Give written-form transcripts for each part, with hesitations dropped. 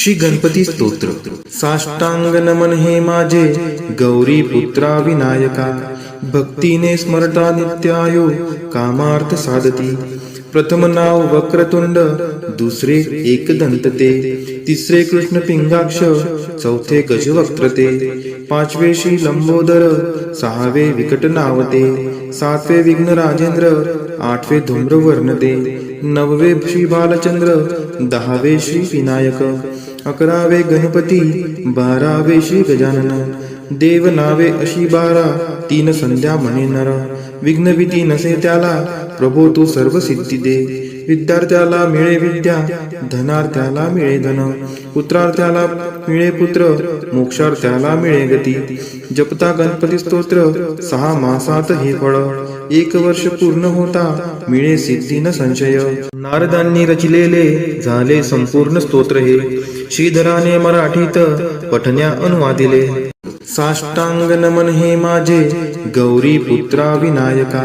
श्री गणपती स्तोत्र। साष्टांग नमन हे माझे गौरी पुत्रा विनायका, भक्तीने स्मरता नित्यायो कामार्थ साधती। प्रथम नाव वक्रतुंड, दुसरे एकदंत ते, तिसरे कृष्ण पिंगाक्ष, चौथे गजवक्त्र ते, पाचवे श्री लंबोदर, सहावे विकट नावते, सातवे विघ्न राजेंद्र, आठवे धूम्रवर्ण ते, नववे श्री बालचंद्र, दहावे श्री विनायक, अकरावे गणपती, बारावे श्री गजानन। देव नावे अशी 12, तीन संध्या म्हणे नर। विघ्न भीती नसे त्याला, प्रभो तू सर्व सिद्धी दे। विद्यार्थ्याला मिळे विद्या, धनार्थ्याला मिळे धन, पुत्रार्थ्याला मिळे पुत्र, मोक्षार्थ्याला मिळे गती। जपता गणपती स्तोत्र 6 मासात हे फळ, 1 वर्ष पूर्ण होता मिळे सिद्धी न संशय। नारदांनी रचिलेले झाले संपूर्ण स्तोत्र हे, श्रीधराने मराठीत पठण्या अनुवादिले। साष्टांग नमन हे माझे गौरी पुत्रा विनायका,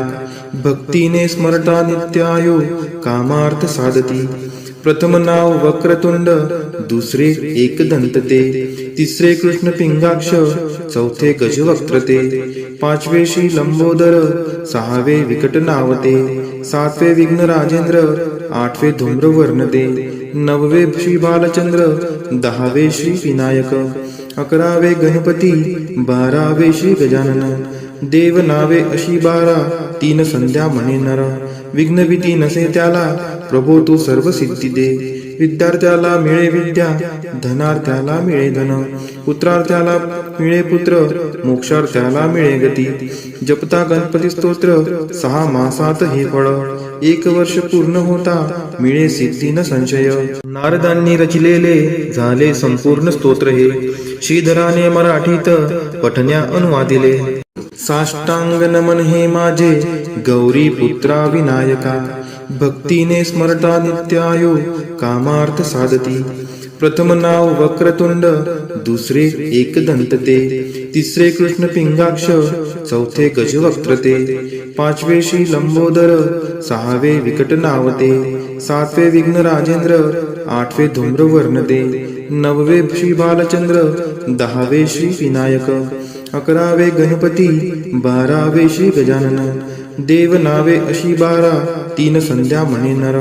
भक्तीने स्मरता नित्यायो कामार्थ साधती। प्रथम नाव वक्रतुंड, दुसरे एकदंत ते, तिसरे कृष्ण पिंगाक्ष, चौथे गजवक्त्र ते, पाचवे श्री लंबोदर, सहावे विकट नावते, सातवे विघ्न राजेंद्र, आठवे धूम्रवर्ण ते, नववे श्री बालचंद्र, दहावे श्री विनायक, अकरावे गणपती, बारावे श्री गजानन। देव नावे अशी 12, तीन संध्या म्हणे नर। विघ्न भीती नसे त्याला, प्रभो तू सर्व सिद्धी दे। विद्यार्थ्याला मिळे विद्या, धनार्थ्याला मिळे धन, पुत्रार्थ्याला मिळे पुत्र, मोक्षार्थ्याला मिळे गती। जपता गणपती स्तोत्र 6 मासात हे फळ, 1 वर्ष पूर्ण होता मिळे सिद्धी न संशय। नारदांनी रचिलेले झाले संपूर्ण स्तोत्र हे, श्रीधराने मराठीत पठण्या अनुवादिले। साष्टांग नमन हे माझे गौरी पुत्रा विनायका, भक्तीने स्मरता नित्यायो कामार्थ साधती। प्रथम नाव वक्रतुंड, दुसरे एकदंत ते, तिसरे कृष्ण पिंगाक्ष, चौथे गजवक्त्र ते, पाचवे श्री लंबोदर, सहावे विकट नावते, सातवे विघ्न राजेंद्र, आठवे धूम्रवर्ण ते, नववे श्री बालचंद्र, दहावे श्री विनायक, अकरावे गणपती, बारावे श्री गजानन। देव नावे अशी 12, तीन संध्या म्हणे नर।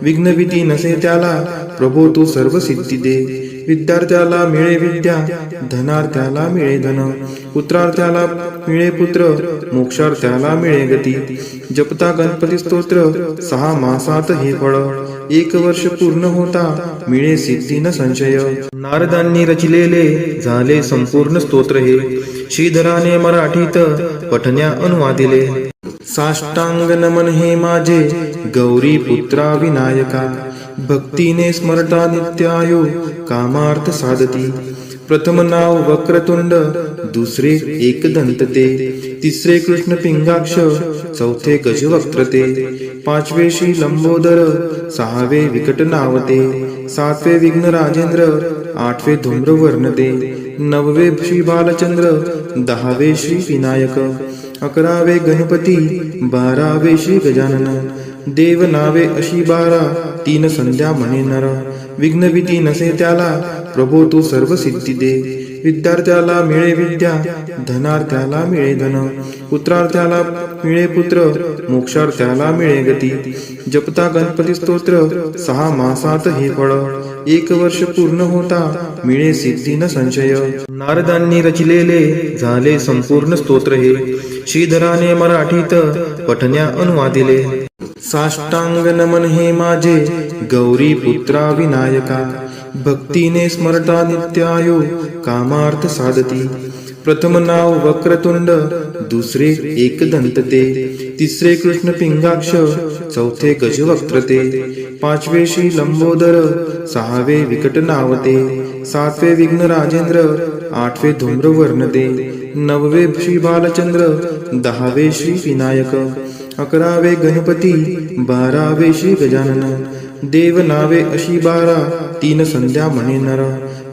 विघ्न भीती नसे त्याला, प्रभो तू सर्व सिद्धी दे। विद्यार्थ्याला मिळे विद्या, धनार्थ्याला मिळे धन, पुत्रार्थ्याला मिळे पुत्र, मोक्षार्थ्याला मिळे गती। जपता गणपती स्तोत्र 6 मासात हे फळ, 1 वर्ष पूर्ण होता मिळे सिद्धी न संशय। नारदांनी रचिलेले झाले संपूर्ण स्तोत्र हे, श्रीधराने मराठीत पठण्या अनुवादिले। साष्टांग नमन हे माझे गौरी पुत्रा विनायका, भक्तीने स्मरता नित्यायो कामार्थ साधती। प्रथम नाव वक्रतुंड, दुसरे एकदंत ते, तिसरे कृष्ण पिंगाक्ष, चौथे गजवक्त्र ते, पाचवे श्री लंबोदर, सहावे विकट नावते, सातवे विघ्न राजेंद्र, आठवे धूम्रवर्ण ते, नववे श्री बालचंद्र, दहावे श्री विनायक, अकरावे गणपती, बारावे श्री गजानन। देव नावे अशी 12, तीन संध्या म्हणे नर। विघ्न भीती नसे त्याला, प्रभो तू सर्व सिद्धी दे। विद्यार्थ्याला मिळे विद्या, धनार्थ्याला मिळे धन, पुत्रार्थ्याला मिळे पुत्र, मोक्षार्थ्याला मिळे गती। जपता गणपती स्तोत्र 6 मासात हे फळ, 1 वर्ष पूर्ण होता मिळे सिद्धी न संशय। नारदांनी रचिलेले झाले संपूर्ण स्तोत्र हे, श्रीधराने मराठीत पठण्या अनुवादिले। साष्टांग नमन हे माझे गौरी पुत्रा विनायका, भक्तीने स्मरता नित्यायो कामार्थ साधती। प्रथम नाव वक्रतुंड, दुसरे एकदंत ते, तिसरे कृष्ण पिंगाक्ष, चौथे गजवक्त्र ते, पाचवे श्री लंबोदर, सहावे विकट नावते, सातवे विघ्न राजेंद्र, आठवे धूम्रवर्ण ते, नववे श्री बालचंद्र, दहावे श्री विनायक, अकरावे गणपती, बारावे श्री गजानन। देव नावे अशी 12 तीन संध्या म्हणे नर.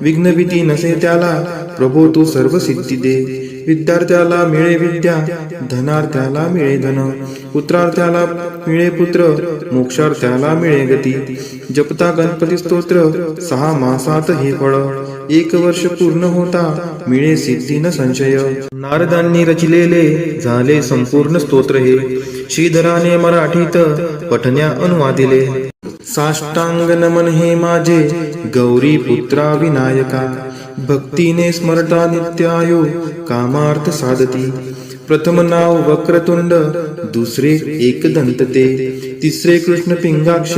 विघ्न भीती नसे त्याला प्रभो तू सर्व सिद्धी दे. विद्यार्थ्याला मिळे विद्या, धनार्थ्याला मिळे धन, पुत्रार्थ्याला मिळे पुत्र, मोक्षार्थ्याला मिळे गती. जपता गणपती स्तोत्र 6 मासात हे फळ. 1 वर्ष पूर्ण होता मिळे सिद्धी न संशय. नारदांनी रचिलेले झाले संपूर्ण स्तोत्र हे. श्रीधराने मराठीत पठण्या अनुवादिले. साष्टांग नमन हे माझे गौरी पुत्रा विनायका. भक्तीने स्मरता नित्यायो कामार्थ साधती. प्रथम नाव वक्रतुंड, दुसरे एकदंत ते, तिसरे कृष्ण पिंगाक्ष,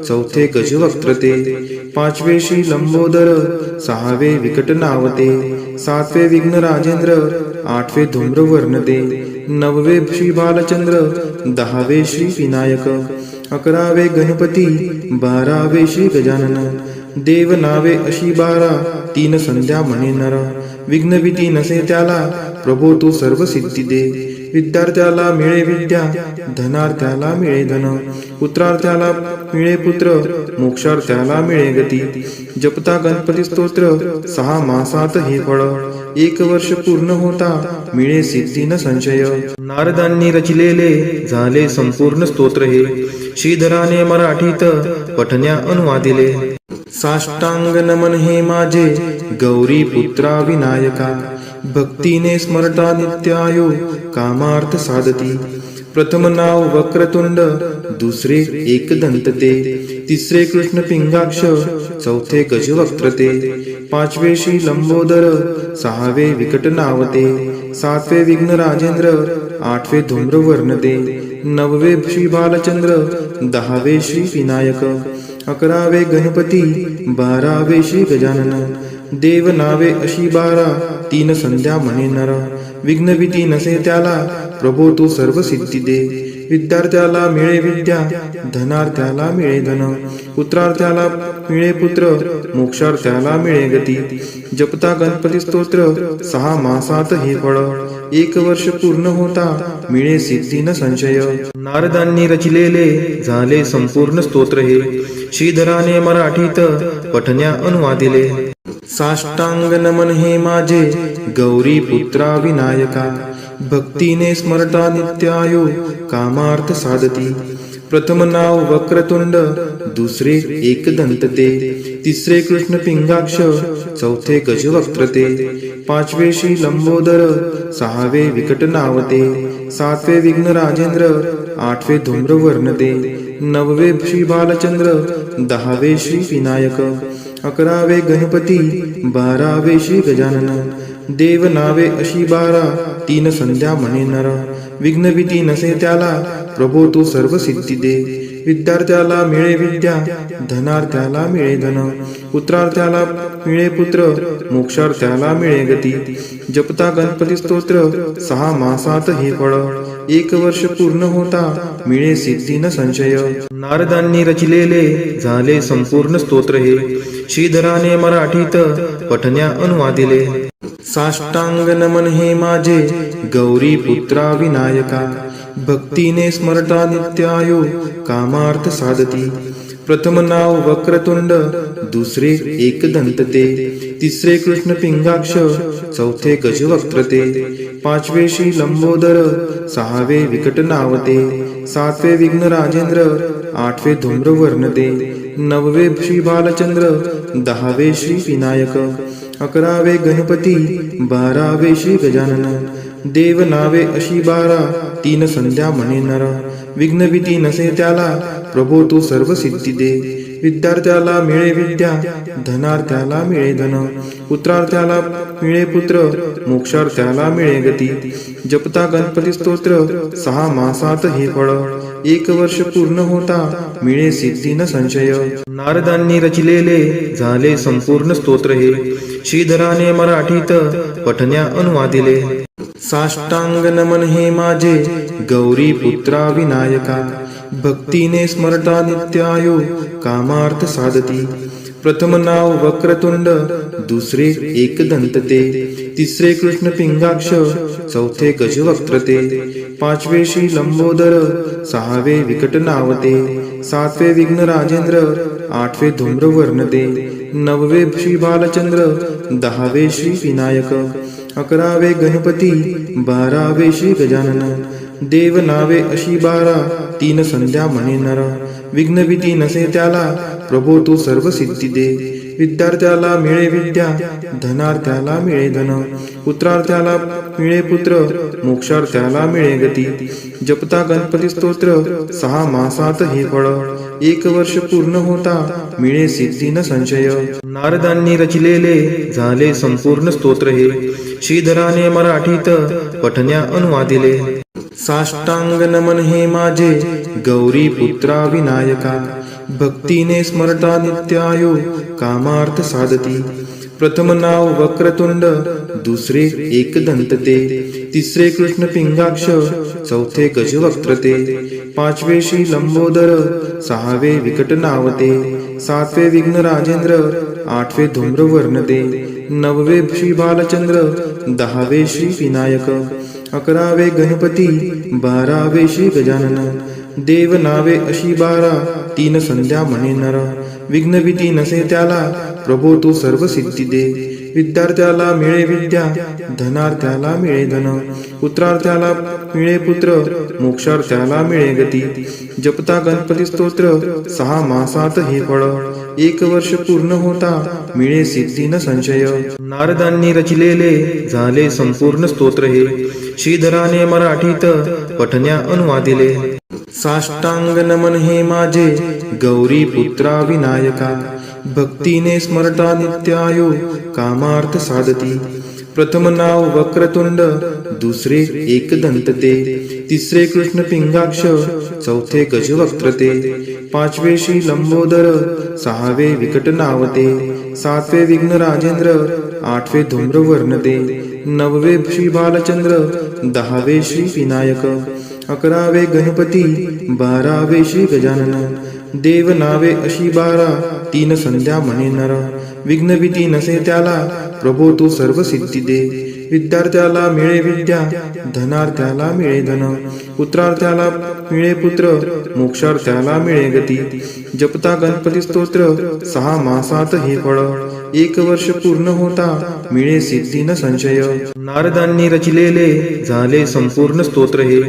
चौथे गजवक्त्र ते, पाचवे श्री लंबोदर, सहावे विकट नावते, सातवे विघ्न राजेंद्र, आठवे धूम्रवर्ण ते, नववे श्री बालचंद्र, 10वे श्री विनायक, 11वे गणपती, 12वे श्री गजानन. देव नावे अशी 12 तीन संध्या म्हणे नर. विघ्न भीती नसे त्याला प्रभो तू सर्व सिद्धी दे. विद्यार्थ्याला मिळे विद्या, धनार्थ्याला मिळे धन, पुत्रार्थ्याला मिळे पुत्र, मोक्षार्थ्याला मिळे गती. जपता गणपती स्तोत्र 6 मासात हे फळ. 1 वर्ष पूर्ण होता मिळे सिद्धी न संशय. नारदांनी रचिलेले झाले संपूर्ण स्तोत्र हे. श्रीधराने मराठीत पठण्या अनुवादिले. साष्टांग नमन हे माझे गौरी पुत्रा विनायका. भक्तीने स्मरता नित्यायो कामार्थ साधती. प्रथम नाव वक्रतुंड, दुसरे एकदंत ते, तिसरे कृष्ण पिंगाक्ष, चौथे गजवक्त्र ते, पाचवे श्री लंबोदर, सहावे विकट नावते, सातवे विघ्न राजेंद्र, आठवे धूम्रवर्ण ते, नववे श्री बालचंद्र, 10वे श्री विनायक, 11वे गणपती, 12वे श्री गजानन. देव नावे अशी 12 तीन संध्या म्हणे नर. विघ्न भीती नसे त्याला प्रभो तू सर्व सिद्धी दे. विद्यार्थ्याला मिळे विद्या, धनार्थ्याला मिळे धन, पुत्रार्थ्याला मिळे पुत्र, मोक्षार्थ्याला मिळे गती. जपता गणपती स्तोत्र 6 मासात हे फळ. 1 वर्ष पूर्ण होता मिळे सिद्धी न संशय. नारदांनी रचिलेले झाले संपूर्ण स्तोत्र हे. श्रीधराने मराठीत पठण्या अनुवादिले. साष्टांग नमन हे माझे गौरी पुत्रा विनायका. भक्तीने स्मरता नित्यायो कामार्थ साधती. प्रथम नाव वक्रतुंड, दुसरे एकदंत ते, तिसरे कृष्ण पिंगाक्ष, चौथे गजवक्त्र ते, पाचवे श्री लंबोदर, सहावे विकट नावते, सातवे विघ्न राजेंद्र, आठवे धूम्रवर्ण ते, नववे श्री बालचंद्र, 10वे श्री विनायक, 11वे गणपती, 12वे श्री गजानन. देव नावे अशी 12 तीन संध्या म्हणे नर. विघ्न भीती नसे त्याला प्रभो तू सर्व सिद्धी दे. विद्यार्थ्याला मिळे विद्या, धनार्थ्याला मिळे धन, पुत्रार्थ्याला मिळे पुत्र, मोक्षार्थ्याला मिळे गती. जपता गणपती स्तोत्र 6 मासात हे फळ. 1 वर्ष पूर्ण होता मिळे सिद्धी न संशय. नारदांनी रचिलेले झाले संपूर्ण स्तोत्र हे. श्रीधराने मराठीत पठण्या अनुवादिले. साष्टांग नमन हे माझे गौरी पुत्रा विनायका. भक्तीने स्मरता नित्यायो कामार्थ साधती. प्रथम नाव वक्रतुंड, दुसरे एकदंत ते, तिसरे कृष्ण पिंगाक्ष, चौथे गजवक्त्र ते, पाचवे श्री लंबोदर, सहावे विकट नावते, सातवे विघ्न राजेंद्र, आठवे धूम्रवर्ण ते, नववे श्री बालचंद्र, 10वे श्री विनायक, 11वे गणपती, 12वे श्री गजानन. देव नावे अशी 12 तीन संध्या म्हणे नर. विघ्न भीती नसे त्याला प्रभो तू सर्व सिद्धी दे. विद्यार्थ्याला मिळे विद्या, धनार्थ्याला मिळे धन, पुत्रार्थ्याला मिळे पुत्र, मोक्षार्थ्याला मिळे गती. जपता गणपती स्तोत्र 6 मासात हे फळ. 1 वर्ष पूर्ण होता मिळे सिद्धी न संशय. नारदांनी रचिलेले झाले संपूर्ण स्तोत्र हे. श्रीधराने मराठीत पठण्या अनुवादिले. साष्टांग नमन हे माझे गौरी पुत्रा विनायका. भक्तीने स्मरता नित्यायो कामार्थ साधती. प्रथम नाव वक्रतुंड, दुसरे एकदंत ते, तिसरे कृष्ण पिंगाक्ष, चौथे गजवक्त्र ते, पाचवे श्री लंबोदर, सहावे विकट नावते, सातवे विघ्न राजेंद्र, आठवे धूम्रवर्ण ते, नववे श्री बालचंद्र, दहावे श्री विनायक, अकरावे गणपती, बारावे श्री गजानन, देव नावे अशी 12, तीन संध्या म्हणे नर, विघ्न भीती नसे त्याला, प्रभो तू सर्व सिद्धी दे, विद्यार्थ्याला मिळे विद्या, धनार्थ्याला मिळे धन, पुत्रार्थ्याला मिळे पुत्र, मोक्षार्थ्याला मिळे गती, जपता गणपती स्तोत्र, 6 मासात हे फळ, 1 वर्ष पूर्ण होता मिळे सिद्धी न संशय. नारदांनी रचिलेले झाले संपूर्ण स्तोत्र हे, श्रीधराने मराठीत पठण्या अनुवादिले. साष्टांग नमन हे माझे गौरी पुत्रा विनायका, भक्तीने स्मरता नित्यायो कामार्थ साधती. प्रथम नाव वक्रतुंड, दुसरे एकदंत ते, तिसरे कृष्ण पिंगाक्ष, चौथे गजवक्त्र ते, पाचवे श्री लंबोदर, सहावे विकट नावते, सातवे विघ्न राजेंद्र, आठवे धूम्रवर्ण ते, नववे श्री बालचंद्र, दहावे श्री विनायक, अकरावे गणपती, बारावे श्री गजानन, देव नावे अशी 12, तीन संध्या म्हणे नर, विघ्न भीती नसे त्याला, प्रभो तू सर्व सिद्धी दे, विद्यार्थ्याला मिळे विद्या, धनार्थ्याला मिळे धन, पुत्रार्थ्याला मिळे पुत्र, मोक्षार्थ्याला मिळे गती, जपता गणपती स्तोत्र, 6 मासात हे फळ, 1 वर्ष पूर्ण होता मिळे सिद्धी न संशय. नारदांनी रचिलेले झाले संपूर्ण स्तोत्र हे, श्रीधराने मराठीत पठण्या अनुवादिले. साष्टांग नमन हे माझे गौरी पुत्रा विनायका, भक्तीने स्मरता नित्यायो कामार्थ साधती. प्रथम नाव वक्रतुंड, दुसरे एकदंत ते, तिसरे कृष्ण पिंगाक्ष, चौथे गजवक्त्र ते, पाचवे श्री लंबोदर, सहावे विकट नावते, सातवे विघ्न राजेंद्र, आठवे धूम्रवर्ण ते, नववे श्री बालचंद्र, दहावे श्री विनायक, अकरावे गणपती, बारावे श्री गजानन, देव नावे अशी 12, तीन संध्या म्हणे नर, विघ्न भीती नसे त्याला, प्रभो तू सर्व सिद्धी दे, विद्यार्थ्याला मिळे विद्या, धनार्थ्याला मिळे धन, पुत्रार्थ्याला मिळे पुत्र, मोक्षार्थ्याला मिळे गती, जपता गणपती स्तोत्र, 6 मासात हे फळ, 1 वर्ष पूर्ण होता मिळे सिद्धी न संशय. नारदांनी रचिलेले झाले संपूर्ण स्तोत्र हे,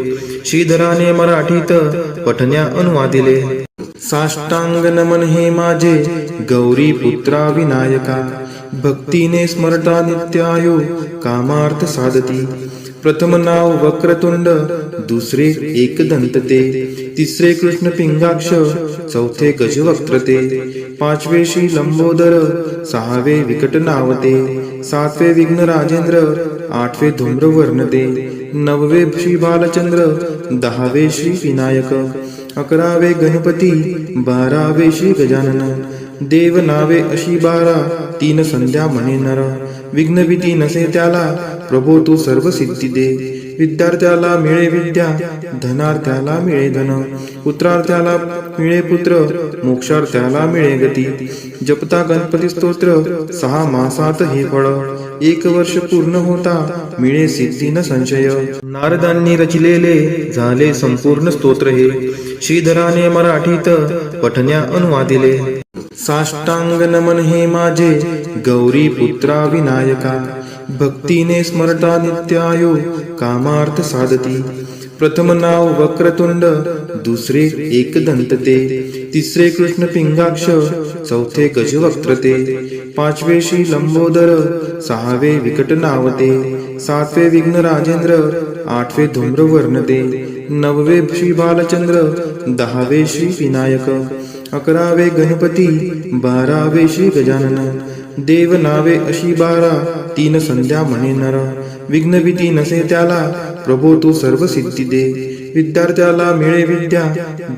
श्रीधराने मराठीत पठण्या अनुवादिले. साष्टांग नमन हे माझे गौरी पुत्रा विनायका, भक्तीने स्मरता नित्यायो कामार्थ साधती. प्रथम नाव वक्रतुंड, दुसरे एकदंत ते, तिसरे कृष्ण पिंगाक्ष, चौथे गजवक्त्र ते, पाचवे श्री लंबोदर, सहावे विकट नावते, सातवे विघ्न राजेंद्र, आठवे धूम्रवर्ण ते, नववे श्री बालचंद्र, दहावे श्री विनायक, अकरावे गणपती, बारावे श्री गजानन, देव नावे अशी 12, तीन संध्या म्हणे नर, विघ्न भीती नसे त्याला, प्रभो तू सर्व सिद्धी दे, विद्यार्थ्याला मिळे विद्या, धनार्थ्याला मिळे धन, पुत्रार्थ्याला मिळे पुत्र, मोक्षार्थ्याला मिळे गती, जपता गणपती स्तोत्र, 6 मासात हे फळ, 1 वर्ष पूर्ण होता मिळे सिद्धी न संशय. नारदांनी रचिलेले झाले संपूर्ण स्तोत्र हे, श्रीधराने मराठीत पठण्या अनुवादिले. साष्टांग नमन हे माझे गौरी पुत्रा विनायका, भक्तीने स्मरता नित्यायो कामार्थ साधती. प्रथम नाव वक्रतुंड, दुसरे एकदंत ते, तिसरे कृष्ण पिंगाक्ष, चौथे गजवक्त्र ते, पाचवे श्री लंबोदर, सहावे विकट नावते, सातवे विघ्न राजेंद्र, आठवे धूम्रवर्ण ते, नववे श्री बालचंद्र, दहावे श्री विनायक, अकरावे गणपती, बारावे श्री गजानन, देव नावे अशी 12, तीन संध्या म्हणे नर, विघ्न भीती नसे त्याला, प्रभो तू सर्व सिद्धी दे, विद्यार्थ्याला मिळे विद्या,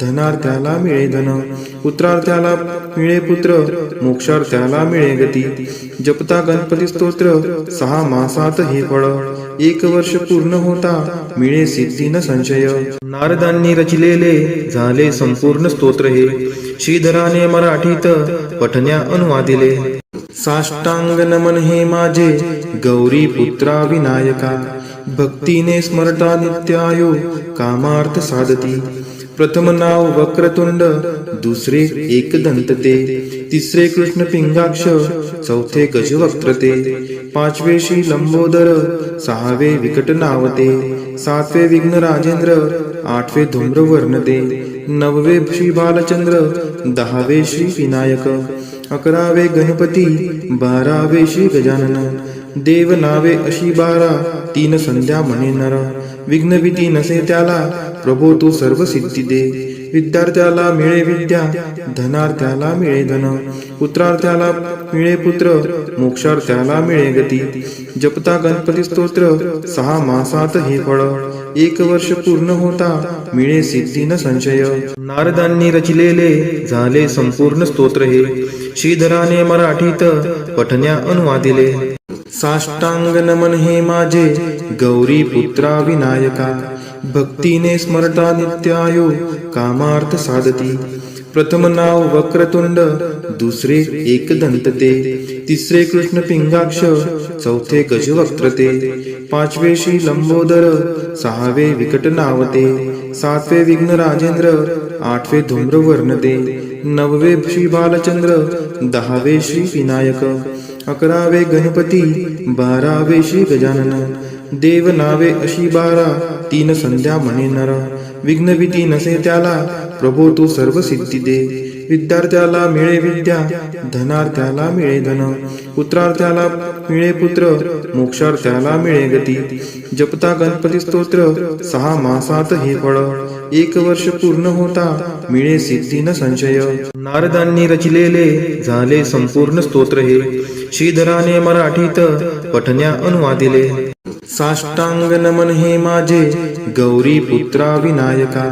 धनार्थ्याला मिळे धन, पुत्रार्थ्याला मिळे पुत्र, मोक्षार्थ्याला मिळे गती, जपता गणपती स्तोत्र, 6 मासात हे फळ, 1 वर्ष पूर्ण होता मिळे सिद्धी न संशय. नारदांनी रचिलेले झाले संपूर्ण स्तोत्र हे, श्रीधराने मराठीत पठण्या अनुवादिले. साष्टांग नमन हे माझे गौरी पुत्रा विनायका, भक्तीने स्मरता नित्यायो कामार्थ साधती. प्रथम नाव वक्रतुंड, दुसरे एकदंत ते, तिसरे कृष्ण पिंगाक्ष, चौथे गजवक्त्र ते, पाचवे श्री लंबोदर, सहावे विकट नावते, सातवे विघ्न राजेंद्र, आठवे धूम्रवर्ण ते, नववे श्री बालचंद्र, दहावे श्री विनायक, अकरावे गणपती, बारावे श्री गजानन. देव नावे अशी 12, तीन संध्या म्हणे नर. विघ्न भीती नसे त्याला, प्रभो तू सर्व सिद्धी दे. विद्यार्थ्याला मिळे विद्या, धनार्थ्याला मिळे धन, पुत्रार्थ्याला मिळे पुत्र, मोक्षार्थ्याला मिळे गती. जपता गणपती स्तोत्र, 6 मासात हे फळ, 1 वर्ष पूर्ण होता मिळे सिद्धी न संशय. नारदांनी रचिलेले झाले संपूर्ण स्तोत्र हे, श्रीधराने मराठीत पठण्या अनुवादिले. साष्टांग नमन हे माझे गौरी पुत्रा विनायका, भक्तीने स्मरता नित्यायो कामार्थ साधती. प्रथम नाव वक्रतुंड, दुसरे एकदंत ते, तिसरे कृष्ण पिंगाक्ष, चौथे गजवक्त्र ते, पाचवे श्री लंबोदर, सहावे विकट नावते, सातवे विघ्न राजेंद्र, आठवे धूम्रवर्ण ते, नववे श्री बालचंद्र, दहावे श्री विनायक, अकरावे गणपती, बारावे श्री गजानन. देव नावे अशी 12, तीन संध्या म्हणे नर. विघ्न भीती नसे त्याला, प्रभो तू सर्व सिद्धी दे. विद्यार्थ्याला मिळे विद्या, धनार्थ्याला मिळे धन, पुत्रार्थ्याला मिळे पुत्र, मोक्षार्थ्याला मिळे गती. जपता गणपती स्तोत्र, 6 मासात हे फळ, 1 वर्ष पूर्ण होता मिळे सिद्धी न संशय. नारदांनी रचिलेले झाले संपूर्ण स्तोत्र हे, श्रीधराने मराठीत पठण्या अनुवादिले. साष्टांग नमन हे माझे गौरी पुत्रा विनायका,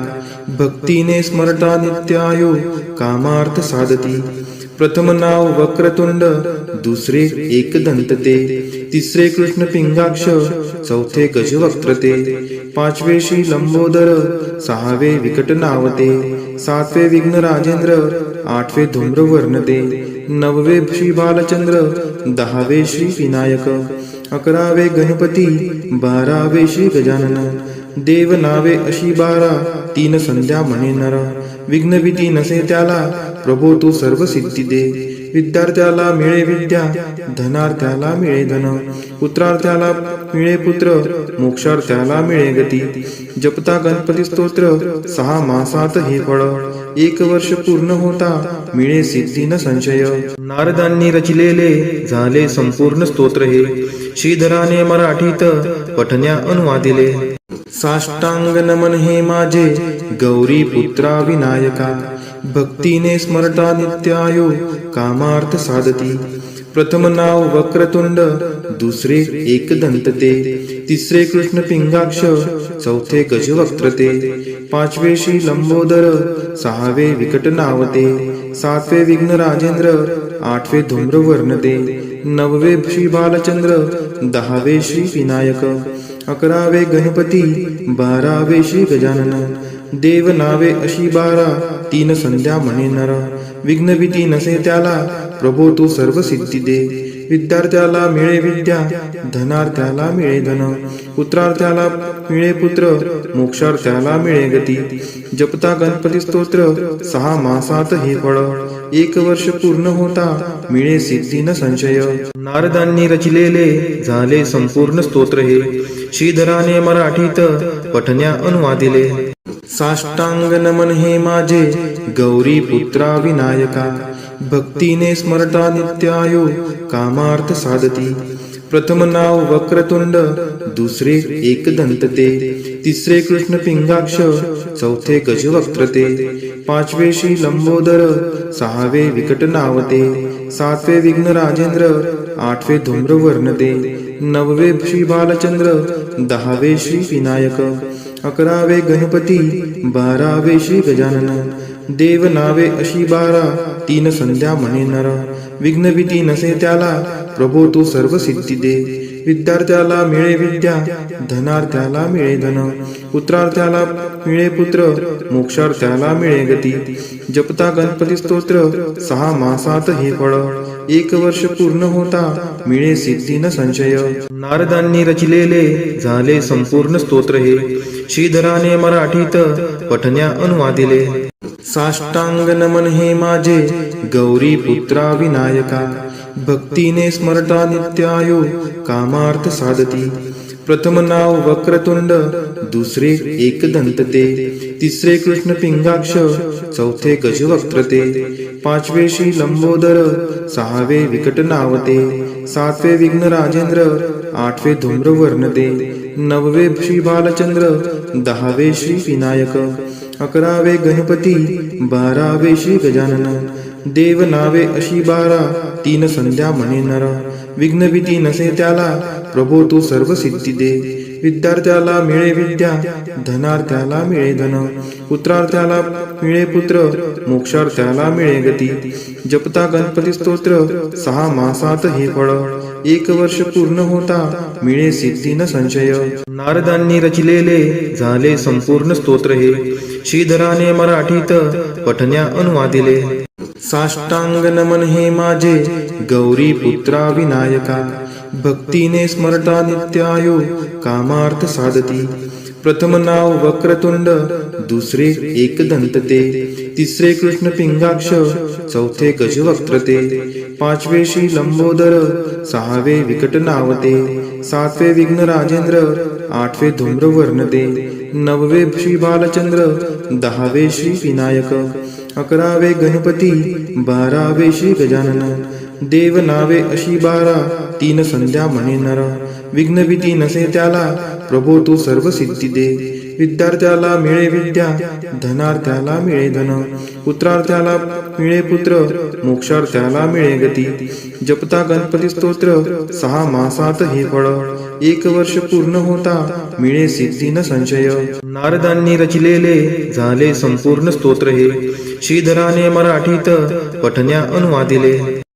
भक्तीने स्मरता नित्यायो कामार्थ साधती. प्रथम नाव वक्रतुंड, दुसरे एकदंत ते, तिसरे कृष्ण पिंगाक्ष, चौथे गजवक्त्र ते, पाचवे श्री लंबोदर, सहावे विकट नावते, सातवे विघ्न राजेंद्र, आठवे धूम्रवर्ण ते, नववे श्री बालचंद्र, दहावे श्री विनायक, अकरावे गणपती, बारावे श्री गजानन. देव नावे अशी 12, तीन संध्या म्हणे नर. विघ्न भीती नसे त्याला, प्रभो तू सर्व सिद्धी दे. विद्यार्थ्याला मिळे विद्या, धनार्थ्याला मिळे धन, पुत्रार्थ्याला मिळे पुत्र, मोक्षार्थ्याला मिळे गती. जपता गणपती स्तोत्र, 6 मासात हे फळ, 1 वर्ष पूर्ण होता मिळे सिद्धी न संशय. नारदांनी रचिलेले झाले संपूर्ण स्तोत्र हे, श्रीधराने मराठीत पठण्या अनुवादिले. साष्टांग नमन हे माझे गौरी पुत्रा विनायका, भक्तीने स्मरता नित्यायो कामार्थ साधती. प्रथम नाव वक्रतुंड, दुसरे एकदंत ते, तिसरे कृष्ण पिंगाक्ष, चौथे गजवक्त्र ते, पाचवे श्री लंबोदर, सहावे विकट नावते, सातवे विघ्न राजेंद्र, आठवे धूम्रवर्ण ते, नववे श्री बालचंद्र, दहावे श्री विनायक, अकरावे गणपती, बारावे श्री गजानन. देव नावे अशी 12, तीन संध्या म्हणे नर. विघ्न भीती नसे त्याला, प्रभो तू सर्व सिद्धी दे. विद्यार्थ्याला मिळे विद्या, धनार्थ्याला मिळे धन, पुत्रार्थ्याला मिळे पुत्र, मोक्षार्थ्याला मिळे गती. जपता गणपती स्तोत्र, 6 मासात हे फळ, 1 वर्ष पूर्ण होता मिळे सिद्धी न संशय. नारदांनी रचिलेले झाले संपूर्ण स्तोत्र हे, श्रीधराने मराठीत पठण्या अनुवादिले. साष्टांग नमन हे माझे गौरी पुत्रा विनायका, भक्तीने स्मरता नित्यायो कामार्थ साधती. प्रथम नाव वक्रतुंड, दुसरे एकदंत ते, तिसरे कृष्ण पिंगाक्ष, चौथे गजवक्त्र ते, पाचवे श्री लंबोदर, सहावे विकट नावते, सातवे विघ्न राजेंद्र, आठवे धूम्रवर्ण ते, नववे श्री बालचंद्र, दहावे श्री विनायक, अकरावे गणपती, बारावे श्री गजानन. देव नावे अशी 12, तीन संध्या म्हणे नर. विघ्न भीती नसे त्याला, प्रभो तू सर्व सिद्धी दे. विद्यार्थ्याला मिळे विद्या, धनार्थ्याला मिळे धन, पुत्रार्थ्याला मिळे पुत्र, मोक्षार्थ्याला मिळे गती. जपता गणपती स्तोत्र 6 मासात हे फळ, 1 वर्ष पूर्ण होता मिळे सिद्धी न संशय. नारदांनी रचिलेले झाले संपूर्ण स्तोत्र हे, श्रीधराने मराठीत पठण्या अनुवादिले. साष्टांग नमन हे माझे गौरी पुत्रा विनायका, भक्तीने स्मरता नित्यायो कामार्थ साधती. प्रथम नाव वक्रतुंड, दुसरे एकदंत ते, तिसरे कृष्ण पिंगाक्ष, चौथे गजवक्त्र ते, पाचवे श्री लंबोदर, सहावे विकट नावते, सातवे विघ्न राजेंद्र, आठवे धूम्रवर्ण ते, नववे श्री बालचंद्र, 10वे श्री विनायक, 11वे गणपती, 12वे श्री गजानन. देव नावे अशी 12, 3 संध्या म्हणे नर. विघ्न भीती नसे त्याला, प्रभो तू सर्व सिद्धी दे. विद्यार्थ्याला मिळे विद्या, धनार्थ्याला मिळे धन, पुत्रार्थ्याला मिळे पुत्र, मोक्षार्थ्याला मिळे गती. जपता गणपती स्तोत्र 6 मासात हे फळ, 1 वर्ष पूर्ण होता मिळे सिद्धी न संशय. नारदांनी रचिलेले झाले संपूर्ण स्तोत्र हे, श्रीधराने मराठीत पठण्या अनुवादिले. साष्टांग नमन हे माझे गौरी पुत्रा विनायका, भक्तीने स्मरता नित्यायो कामार्थ साधती. प्रथम नाव वक्रतुंड, दुसरे एकदंत ते, तिसरे कृष्ण पिंगाक्ष, चौथे गजवक्त्र ते, पाचवे श्री लंबोदर, सहावे विकट नावते, सातवे विघ्न राजेंद्र, आठवे धूम्रवर्ण ते, नववे श्री बालचंद्र, 10वे श्री विनायक, 11वे गणपती, 12वे श्री गजानन. देव नावे अशी 12, 3 संध्या म्हणे नर. विघ्न भीती नसे त्याला, प्रभो तू सर्व सिद्धी दे. विद्यार्थ्याला मिळे विद्या, धनार्थ्याला मिळे धन, पुत्रार्थ्याला मिळे पुत्र, मोक्षार्थ्याला मिळे गती. जपता गणपती स्तोत्र 6 मासात हे फळ, 1 वर्ष पूर्ण होता मिळे सिद्धी न संशय. नारदांनी रचिलेले झाले संपूर्ण स्तोत्र हे, श्रीधराने मराठीत पठण्या अनुवादिले.